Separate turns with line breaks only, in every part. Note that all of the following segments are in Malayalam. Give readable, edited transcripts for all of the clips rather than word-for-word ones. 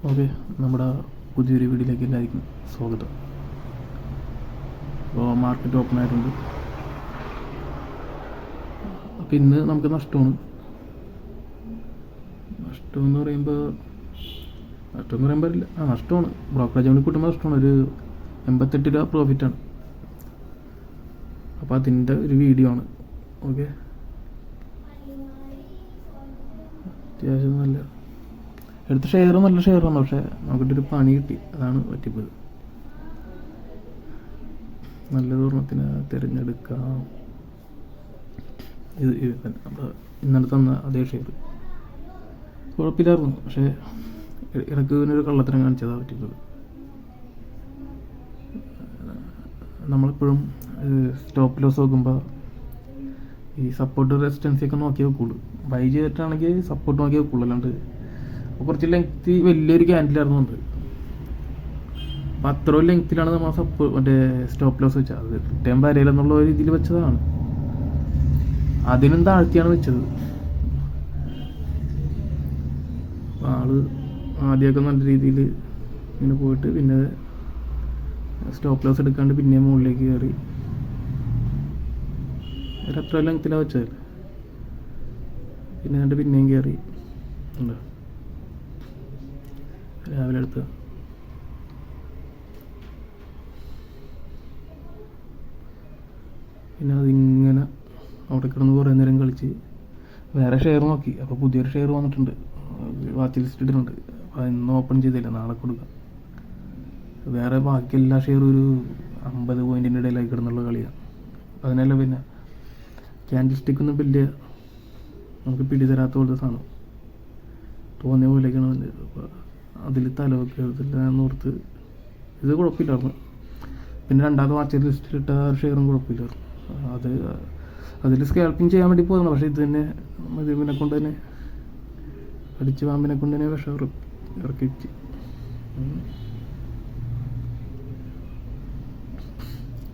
ഓക്കെ, നമ്മുടെ പുതിയൊരു വീഡിയോയിലേക്ക് എല്ലാവർക്കും സ്വാഗതം. അപ്പോൾ മാർക്കറ്റ് ഓപ്പൺ ആയിട്ടുണ്ട്. അപ്പോൾ ഇന്ന് നമുക്ക് നഷ്ടമെന്ന് പറയുമ്പോൾ നഷ്ടമാണ്. ബ്രോക്കറേജ് കൊണ്ട് കൂട്ടുമ്പോൾ നഷ്ടമാണ്. ഒരു 88 രൂപ പ്രോഫിറ്റാണ്. അപ്പോൾ അതിൻ്റെ ഒരു വീഡിയോ ആണ്. ഓക്കെ, അത്യാവശ്യം നല്ല എടുത്ത ഷെയർ നല്ല ഷെയറാണ്, പക്ഷേ നമുക്കിട്ടൊരു പണി കിട്ടി, അതാണ് പറ്റിപ്പോയത്. നല്ലത് ഓർമ്മത്തിന് തിരഞ്ഞെടുക്കാം. ഇത് നമ്മൾ ഇന്നലെ തന്ന അതേ ഷെയർ കുഴപ്പമില്ലായിരുന്നു, പക്ഷേ ഇടയ്ക്ക് ഇതിനൊരു കള്ളത്തരം കാണിച്ചതാണ് പറ്റിപ്പോയത്. നമ്മളെപ്പോഴും സ്റ്റോപ്പ് ലോസ് നോക്കുമ്പോൾ ഈ സപ്പോർട്ട് റെസിസ്റ്റൻസി ഒക്കെ നോക്കിയേ വെക്കുള്ളൂ. ബൈ ചെയ്തിട്ടാണെങ്കിൽ സപ്പോർട്ട് നോക്കിയേ വെക്കുള്ളൂ. അല്ലാണ്ട് കുറച്ച് ലെങ്ത്ത് വലിയൊരു ക്യാൻഡിലായിരുന്നുണ്ട്. അപ്പം അത്രയും ലെങ്ത്തിലാണ് നമ്മൾ മറ്റേ സ്റ്റോപ്പ് ലോസ് വെച്ചത്. അത് റിട്ടേൺ വരയില്ലെന്നുള്ള ഒരു രീതിയിൽ വെച്ചതാണ്. അതിനും താഴ്ത്തിയാണ് വെച്ചത്. അപ്പം ആള് ആദ്യമൊക്കെ നല്ല രീതിയിൽ ഇങ്ങനെ പോയിട്ട് പിന്നെ സ്റ്റോപ്പ് ലോസ് എടുക്കാണ്ട് പിന്നെയും മുകളിലേക്ക് കയറി. അത്ര ലെങ്ത്തിലാണ് വെച്ചത്. പിന്നെ കണ്ട് പിന്നെയും കയറി ഉണ്ടോ രാവിലെ എടുത്ത്. പിന്നെ അതിങ്ങനെ അവിടെ കിടന്ന് കുറേ നേരം കളിച്ച് വേറെ ഷെയർ നോക്കി. അപ്പോൾ പുതിയൊരു ഷെയർ വന്നിട്ടുണ്ട്, വാച്ച് ലിസ്റ്റ് ഇട്ടിട്ടുണ്ട്. അപ്പോൾ ഇന്ന് ഓപ്പൺ ചെയ്തില്ല, നാളെ കൊടുക്കാം. വേറെ ബാക്കി എല്ലാ ഷെയറും ഒരു 50 പോയിൻറ്റിൻ്റെ ഇടയിലായി കിടന്നുള്ള കളിയാണ്. അതിനല്ല പിന്നെ ക്യാൻഡിൽ സ്റ്റിക്കൊന്നും വലിയ നമുക്ക് പിടി തരാത്ത പോലത്തെ സാധനം തോന്നിയ പോലെയൊക്കെയാണ് നല്ലത്. അപ്പോൾ അതിൽ തലവൊക്കെ എടുത്തില്ലാന്നോർത്ത് ഇത് കുഴപ്പമില്ലായിരുന്നു. പിന്നെ രണ്ടാമത് വാച്ച് ലിസ്റ്റിലിട്ട ഷെയറും കുഴപ്പമില്ലായിരുന്നു. അതിൽ സ്കാൽപ്പിങ് ചെയ്യാൻ വേണ്ടി പോകുന്നു. പക്ഷേ ഇത് തന്നെ ഇതിനെ കൊണ്ട് തന്നെ അടിച്ച് പാമ്പിനെ കൊണ്ട് തന്നെ വിഷം ഇറക്കി വെച്ച്.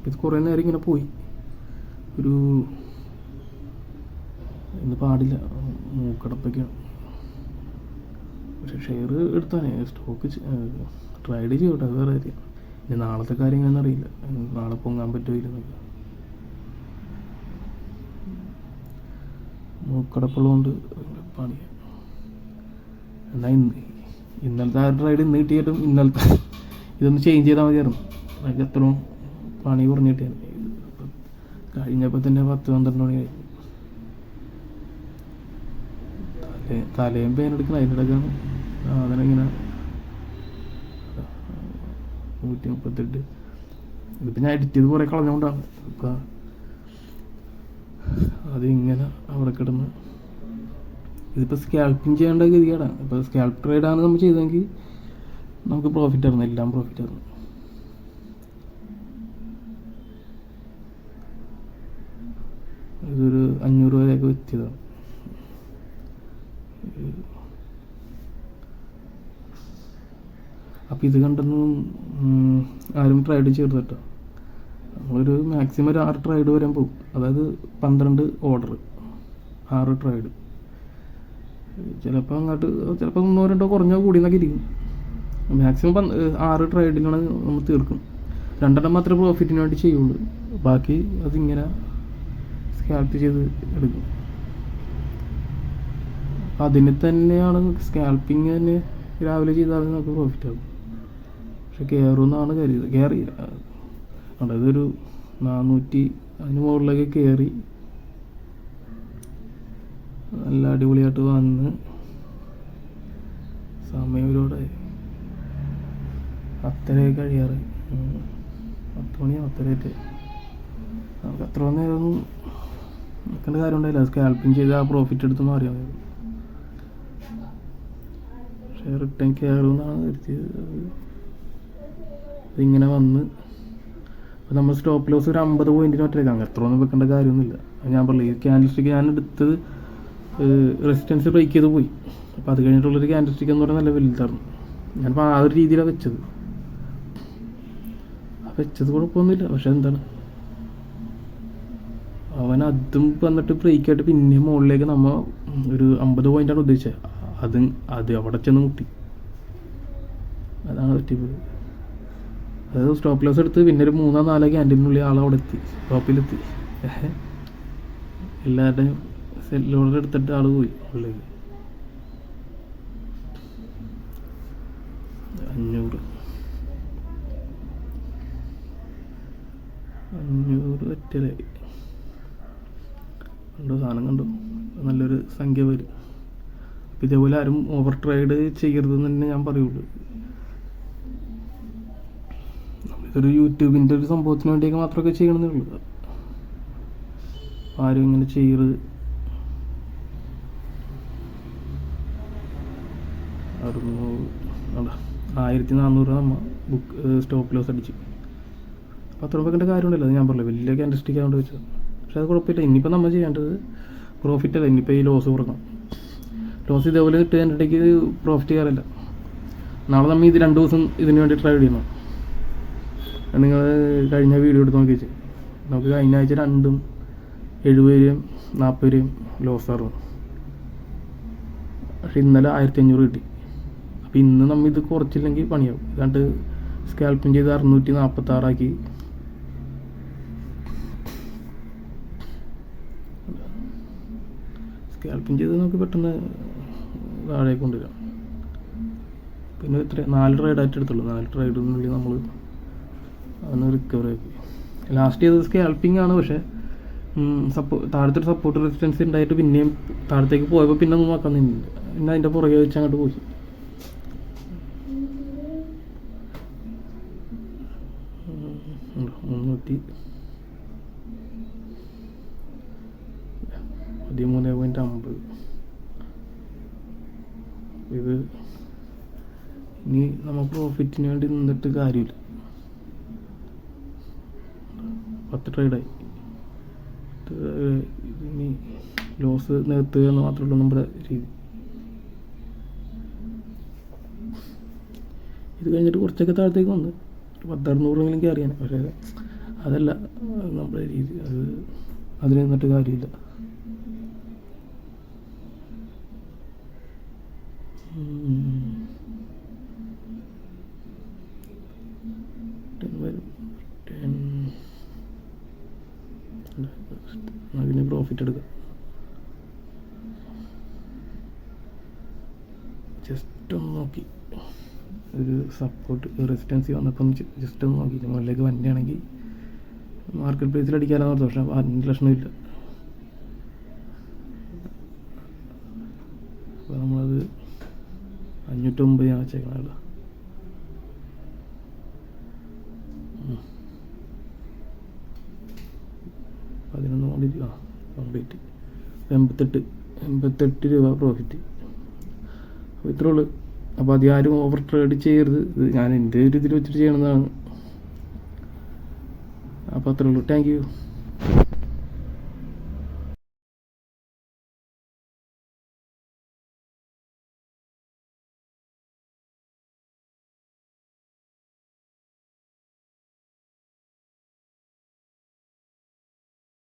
ഇത് കുറേ നേരം ഇങ്ങനെ പോയി. ഇന്ന് പാടില്ല, മൂക്കടപ്പൊക്കെയാണ്. പക്ഷെ ഷെയർ എടുത്താനേ സ്റ്റോക്ക് ട്രൈഡ് ചെയ്യട്ടെ, അത് വേറെ കാര്യം. ഇനി നാളത്തെ കാര്യങ്ങളൊന്നും അറിയില്ല, നാളെ പൊങ്ങാൻ പറ്റുമില്ലെന്നൊക്കെ. മൂക്കടപ്പുള്ളതുകൊണ്ട് പണിയാണ്. എന്നാൽ ഇന്നലത്തെ ആ ട്രൈഡ് ഇന്ന് കിട്ടിയിട്ടും ഇന്നലത്തെ ഇതൊന്ന് ചേഞ്ച് ചെയ്താൽ മതിയായിരുന്നു. അതൊക്കെ എത്രയും പണി കുറഞ്ഞ് കിട്ടിയാണ്. കഴിഞ്ഞപ്പോൾ തന്നെ 10-12 മണിയായി. തലയും പേനെടുക്കണം. അതിനിടയ്ക്കാണ് അതിനിങ്ങനെ 138. ഇതിപ്പോൾ ഞാൻ എഡിറ്റ് ചെയ്ത് കുറേ കളഞ്ഞുകൊണ്ടാണ്. ഇപ്പം അതിങ്ങനെ അവിടെ കിടന്ന് ഇതിപ്പോൾ സ്കാൽപ്പിങ് ചെയ്യേണ്ട ഗതികേടാണ്. ഇപ്പോൾ സ്കാൽപ്പ് ട്രേഡാണ് നമ്മൾ ചെയ്തെങ്കിൽ നമുക്ക് പ്രോഫിറ്റ് ആയിരുന്നു, എല്ലാം പ്രോഫിറ്റ് ആയിരുന്നു. ഇതൊരു 500 രൂപയൊക്കെ വെച്ചതാണ്. അപ്പം ഇത് കണ്ടൊന്നും ആരും ട്രൈഡ് ചെയ്ത് കേട്ടോ. നമ്മളൊരു മാക്സിമം ഒരു 6 ട്രൈഡ് വരാൻ പോകും. അതായത് 12 ഓർഡർ, 6 ട്രൈഡ്. ചിലപ്പോൾ അങ്ങോട്ട് ചിലപ്പോൾ 1-2 കുറഞ്ഞോ കൂടിയെന്നൊക്കെ ഇരിക്കും. മാക്സിമം 6 ട്രൈഡിലാണ് നമ്മൾ തീർക്കും. 2 മാത്രമേ പ്രോഫിറ്റിന് വേണ്ടി ചെയ്യുള്ളൂ. ബാക്കി അതിങ്ങനെ സ്കാൽപ്പ് ചെയ്ത് എടുക്കും. അതിന് തന്നെയാണ് സ്കാൽപ്പിങ് തന്നെ രാവിലെ ചെയ്താൽ നമുക്ക് പ്രോഫിറ്റ് ആകും. പക്ഷെ കയറുമെന്നാണ് കരുതിയത്. കയറിയില്ല. അതായത് ഒരു 400 അതിന് മുകളിലേക്ക് കയറി നല്ല അടിപൊളിയായിട്ട് വന്ന് സമയം ഒരുപാട് 10:30 കഴിയാറ്. 10 മണി 10:30 നമുക്ക് അത്ര നേരമൊന്നും നിൽക്കേണ്ട കാര്യം ഉണ്ടായില്ല. സ്കാൽപ്പിങ് ചെയ്ത് ആ പ്രോഫിറ്റ് എടുത്തൊന്നും അറിയാൻ മതി. പക്ഷേ റിട്ടേൺ കയറുമെന്നാണ് കരുതിയത്. ഇതിങ്ങനെ വന്ന് അപ്പോൾ നമ്മൾ സ്റ്റോപ്പ് ലോസ് ഒരു 50 പോയിൻറ്റിന് ഒറ്റയ്ക്കാണ്. എത്ര ഒന്നും വെക്കേണ്ട കാര്യമൊന്നുമില്ല. ഞാൻ പറഞ്ഞില്ല, ഈ ക്യാൻഡിൽ സ്റ്റിക്ക് ഞാൻ എടുത്തത് റെസിസ്റ്റൻസ് ബ്രേക്ക് ചെയ്ത് പോയി. അപ്പോൾ അത് കഴിഞ്ഞിട്ടുള്ളൊരു ക്യാൻഡിൽ സ്റ്റിക്ക് എന്ന് പറഞ്ഞാൽ നല്ല വലുതായിരുന്നു. ഞാനിപ്പോൾ ആ ഒരു രീതിയിലാണ് വെച്ചത്. ആ വെച്ചത് കുഴപ്പമൊന്നുമില്ല. പക്ഷെ എന്താണ്, അവൻ അതും വന്നിട്ട് ബ്രേക്കായിട്ട് പിന്നെ മുകളിലേക്ക് നമ്മൾ ഒരു 50 പോയിൻ്റാണ് ഉദ്ദേശിച്ചത്. അത് അവിടെ ചെന്ന് മുട്ടി. അതാണ് പറ്റിപ്പോയത്. അതായത് സ്റ്റോപ്പ് ലോസ് എടുത്ത് പിന്നെ ഒരു 3-4 ക്യാൻറ്റീനുള്ളിൽ ആളവിടെ എത്തി, സ്റ്റോപ്പിലെത്തി. എല്ലാവരുടെയും സെല്ലോടെ എടുത്തിട്ട് ആൾ പോയി ഉള്ളിലേക്ക്. 500 ഒറ്റലായി. കണ്ടോ സാധനം കണ്ടോ, നല്ലൊരു സംഖ്യ വരും. അപ്പം ഇതേപോലെ ആരും ഓവർ ട്രേഡ് ചെയ്യരുതെന്ന് തന്നെ ഞാൻ പറയുള്ളൂ. ഇതൊരു യൂട്യൂബിൻ്റെ ഒരു സംഭവത്തിന് വേണ്ടിയൊക്കെ മാത്രമൊക്കെ ചെയ്യണമെന്നേ ഉള്ളൂ. ആരും ഇങ്ങനെ ചെയ്യരുത്. 1400 നമ്മ സ്റ്റോപ്പ് ലോസ് അടിച്ച്. 10 രൂപേൻ്റെ കാര്യമുണ്ടല്ലോ, അത് ഞാൻ പറഞ്ഞില്ല, വലിയ ക്യാൻഡിസ്റ്റിക് ആയതുകൊണ്ട് വെച്ചത്. പക്ഷെ അത് കുഴപ്പമില്ല. ഇനിയിപ്പോൾ നമ്മൾ ചെയ്യേണ്ടത് പ്രോഫിറ്റ് അല്ല, ഇനിയിപ്പോൾ ഈ ലോസ് കുറക്കണം. ലോസ് ഇതേപോലെ കിട്ടുകയാണെങ്കിൽ പ്രോഫിറ്റ് കയറില്ല. നാളെ നമ്മൾ ഇത് 2 ദിവസം ഇതിന് വേണ്ടി ട്രൈ ചെയ്യണം. നിങ്ങൾ കഴിഞ്ഞ വീഡിയോ എടുത്ത് നോക്കി വെച്ചാൽ നമുക്ക് കഴിഞ്ഞ ആഴ്ച 2ഉം 70 40 ലോസായിരുന്നു. പക്ഷെ ഇന്നലെ 1500 കിട്ടി. അപ്പോൾ ഇന്ന് നമ്മൾ ഇത് കുറച്ചില്ലെങ്കിൽ പണിയാവും. എന്നിട്ട് സ്കാൽപ്പിങ് ചെയ്ത് 646 സ്കാൽപ്പിങ് ചെയ്ത് നമുക്ക് പെട്ടെന്ന് താഴേക്ക് കൊണ്ടുവരാം. പിന്നെ 4 ട്രേഡായിട്ട് എടുത്തുള്ളൂ. 4 ട്രേഡിനുള്ളിൽ നമ്മൾ അതൊന്ന് റിക്കവർ ആക്കി. ലാസ്റ്റ് ചെയ്തത് സ്കാൽപ്പിംഗ് ആണ്. പക്ഷേ താഴത്തൊരു സപ്പോർട്ട് റെസിസ്റ്റൻസ് ഉണ്ടായിട്ട് പിന്നെയും താഴത്തേക്ക് പോയപ്പോൾ പിന്നെ ഒന്നും നോക്കാൻ നിന്നില്ല. പിന്നെ അതിൻ്റെ പുറകെ വെച്ച് അങ്ങോട്ട് പോയി. $313.50 ഇത് ഇനി നമ്മൾ പ്രോഫിറ്റിന് വേണ്ടി നിന്നിട്ട് കാര്യമില്ല. 10 ട്രേഡായി. ഇനി ലോസ് നിർത്തുക എന്ന് മാത്രമേ നമ്മുടെ രീതി. ഇത് കഴിഞ്ഞിട്ട് കുറച്ചൊക്കെ താഴത്തേക്ക് വന്ന് 10-600 അറിയാൻ. പക്ഷേ അതല്ല നമ്മുടെ രീതി. അതിന് നിന്നിട്ട് കാര്യമില്ല. അതിന് പ്രോഫിറ്റ് എടുക്കാം. ജസ്റ്റ് ഒന്ന് നോക്കി ഒരു സപ്പോർട്ട് റെസിസ്റ്റൻസി വന്നപ്പം ജസ്റ്റ് ഒന്ന് നോക്കി മുകളിലേക്ക് വണ്ടിയാണെങ്കിൽ മാർക്കറ്റ് പ്രൈസിൽ അടിക്കാനാണ് ഓർത്തത്. പക്ഷേ അതിൻ്റെ ലക്ഷണമില്ല. അപ്പോൾ നമ്മളത് 509 വെച്ചേക്കണല്ലോ. 11 കംപ്ലീറ്റ് 88 രൂപ പ്രോഫിറ്റ്. അപ്പോൾ ഇത്രേ ഉള്ളൂ. അപ്പോൾ അധികം ആരും ഓവർ ട്രേഡ് ചെയ്യരുത്. ഇത് ഞാൻ എൻ്റെ ഒരു ഇതിൽ വെച്ചിട്ട് ചെയ്യണതാണ്. അപ്പോൾ അത്രേ ഉള്ളൂ. Thank you.